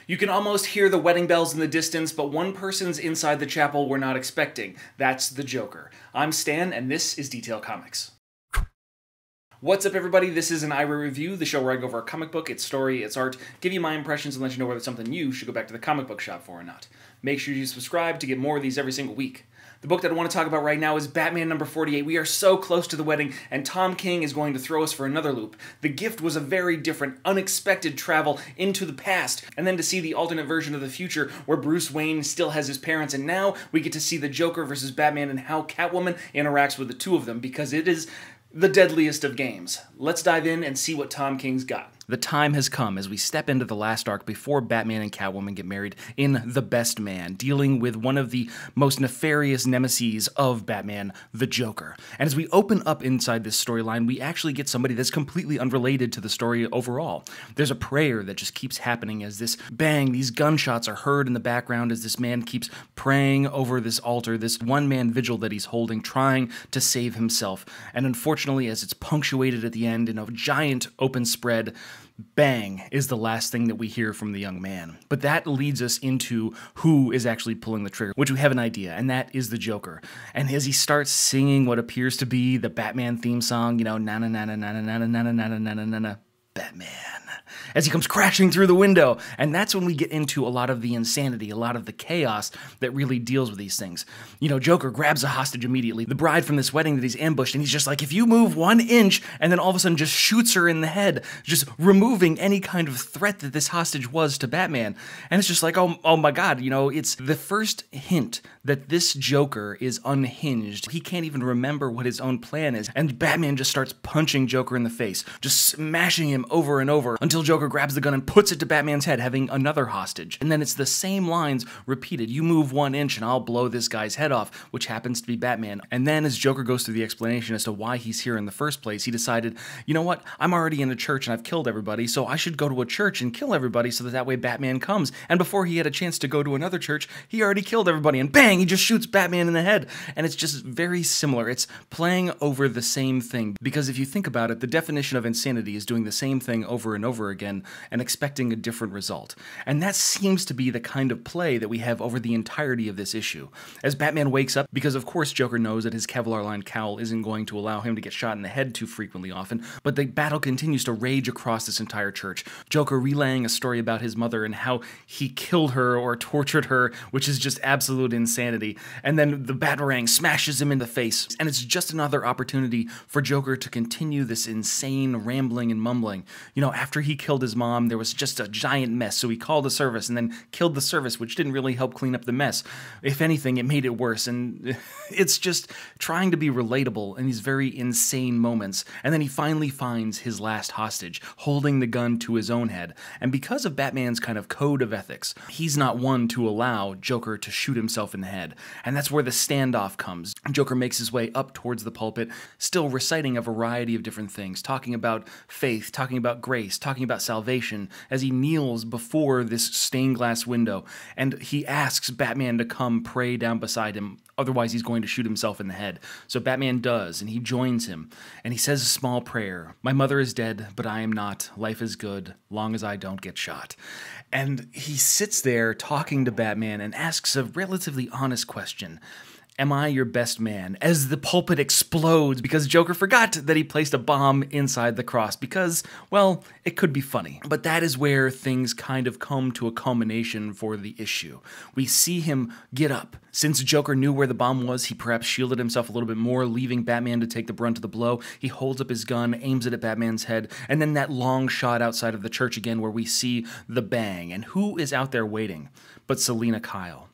You can almost hear the wedding bells in the distance, but one person's inside the chapel we're not expecting. That's the Joker. I'm Stan, and this is Detail Comics. What's up, everybody? This is an iRate review, the show where I go over a comic book, its story, its art, give you my impressions, and let you know whether it's something you should go back to the comic book shop for or not. Make sure you subscribe to get more of these every single week. The book that I want to talk about right now is Batman number 48. We are so close to the wedding, and Tom King is going to throw us for another loop. The gift was a very different, unexpected travel into the past, and then to see the alternate version of the future where Bruce Wayne still has his parents, and now we get to see the Joker versus Batman and how Catwoman interacts with the two of them, because it is the deadliest of games. Let's dive in and see what Tom King's got. The time has come as we step into the last arc before Batman and Catwoman get married in The Best Man, dealing with one of the most nefarious nemeses of Batman, the Joker. And as we open up inside this storyline, we actually get somebody that's completely unrelated to the story overall. There's a prayer that just keeps happening as this bang, these gunshots are heard in the background as this man keeps praying over this altar, this one-man vigil that he's holding, trying to save himself. And unfortunately, as it's punctuated at the end in a giant open spread, bang is the last thing that we hear from the young man. But that leads us into who is actually pulling the trigger, which we have an idea, and that is the Joker. And as he starts singing what appears to be the Batman theme song, you know, na-na-na-na-na-na-na-na-na-na-na-na-na, Batman, as he comes crashing through the window. And that's when we get into a lot of the insanity, a lot of the chaos that really deals with these things. You know, Joker grabs a hostage immediately, the bride from this wedding that he's ambushed, and he's just like, if you move 1 inch, and then all of a sudden just shoots her in the head, just removing any kind of threat that this hostage was to Batman. And it's just like, oh my God, you know, it's the first hint that this Joker is unhinged. He can't even remember what his own plan is, and Batman just starts punching Joker in the face, just smashing him over and over until Joker grabs the gun and puts it to Batman's head, having another hostage. And then it's the same lines repeated. You move 1 inch and I'll blow this guy's head off, which happens to be Batman. And then as Joker goes through the explanation as to why he's here in the first place, he decided, you know what, I'm already in a church and I've killed everybody, so I should go to a church and kill everybody so that way Batman comes. And before he had a chance to go to another church, he already killed everybody, and bang, he just shoots Batman in the head. And it's just very similar. It's playing over the same thing, because if you think about it, the definition of insanity is doing the same thing over and over again and expecting a different result. And that seems to be the kind of play that we have over the entirety of this issue. As Batman wakes up, because of course Joker knows that his Kevlar-lined cowl isn't going to allow him to get shot in the head too frequently often, but the battle continues to rage across this entire church. Joker relaying a story about his mother and how he killed her or tortured her, which is just absolute insanity. And then the Batarang smashes him in the face. And it's just another opportunity for Joker to continue this insane rambling and mumbling. You know, after he killed his mom, there was just a giant mess, so he called a service and then killed the service, which didn't really help clean up the mess. If anything, it made it worse, and it's just trying to be relatable in these very insane moments. And then he finally finds his last hostage, holding the gun to his own head. And because of Batman's kind of code of ethics, he's not one to allow Joker to shoot himself in the head. And that's where the standoff comes. Joker makes his way up towards the pulpit, still reciting a variety of different things, talking about faith, talking about grace, talking about salvation, as he kneels before this stained glass window, and he asks Batman to come pray down beside him, otherwise he's going to shoot himself in the head. So Batman does, and he joins him, and he says a small prayer. My mother is dead, but I am not. Life is good, long as I don't get shot. And he sits there talking to Batman and asks a relatively honest question. Am I your best man? As the pulpit explodes because Joker forgot that he placed a bomb inside the cross because, well, it could be funny. But that is where things kind of come to a culmination for the issue. We see him get up. Since Joker knew where the bomb was, he perhaps shielded himself a little bit more, leaving Batman to take the brunt of the blow. He holds up his gun, aims it at Batman's head, and then that long shot outside of the church again where we see the bang. And who is out there waiting but Selina Kyle?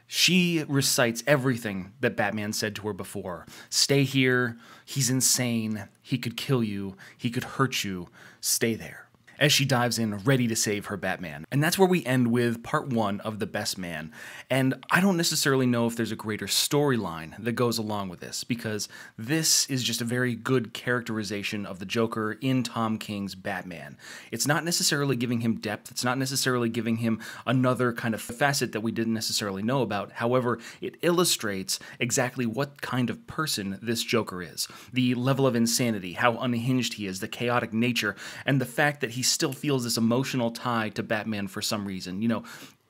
She recites everything that Batman said to her before. Stay here, he's insane, he could kill you, he could hurt you, stay there. As she dives in, ready to save her Batman. And that's where we end with part 1 of The Best Man. And I don't necessarily know if there's a greater storyline that goes along with this, because this is just a very good characterization of the Joker in Tom King's Batman. It's not necessarily giving him depth, it's not necessarily giving him another kind of facet that we didn't necessarily know about. However, it illustrates exactly what kind of person this Joker is. The level of insanity, how unhinged he is, the chaotic nature, and the fact that he he still feels this emotional tie to Batman for some reason. You know,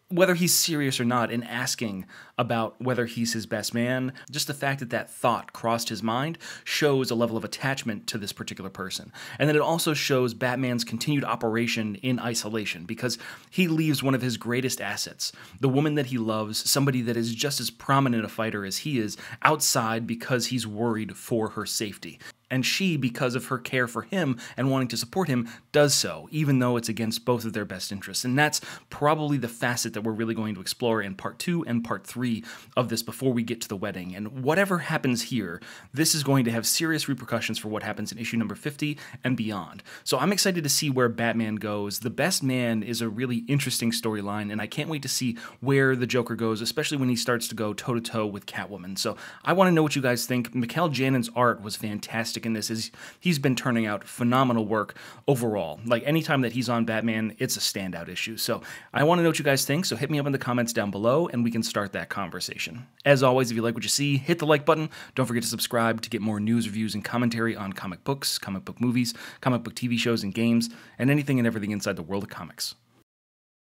whether he's serious or not in asking about whether he's his best man, just the fact that that thought crossed his mind shows a level of attachment to this particular person. And then it also shows Batman's continued operation in isolation, because he leaves one of his greatest assets, the woman that he loves, somebody that is just as prominent a fighter as he is, outside because he's worried for her safety. And she, because of her care for him and wanting to support him, does so, even though it's against both of their best interests. And that's probably the facet that we're really going to explore in part 2 and part 3 of this before we get to the wedding. And whatever happens here, this is going to have serious repercussions for what happens in issue number 50 and beyond. So I'm excited to see where Batman goes. The Best Man is a really interesting storyline, and I can't wait to see where the Joker goes, especially when he starts to go toe-to-toe with Catwoman. So I want to know what you guys think. Mikhail Janin's art was fantastic in this. He's been turning out phenomenal work overall. Like, anytime that he's on Batman, it's a standout issue. So I want to know what you guys think, so hit me up in the comments down below and we can start that conversation. As always, if you like what you see, hit the like button. Don't forget to subscribe to get more news, reviews, and commentary on comic books, comic book movies, comic book TV shows and games, and anything and everything inside the world of comics.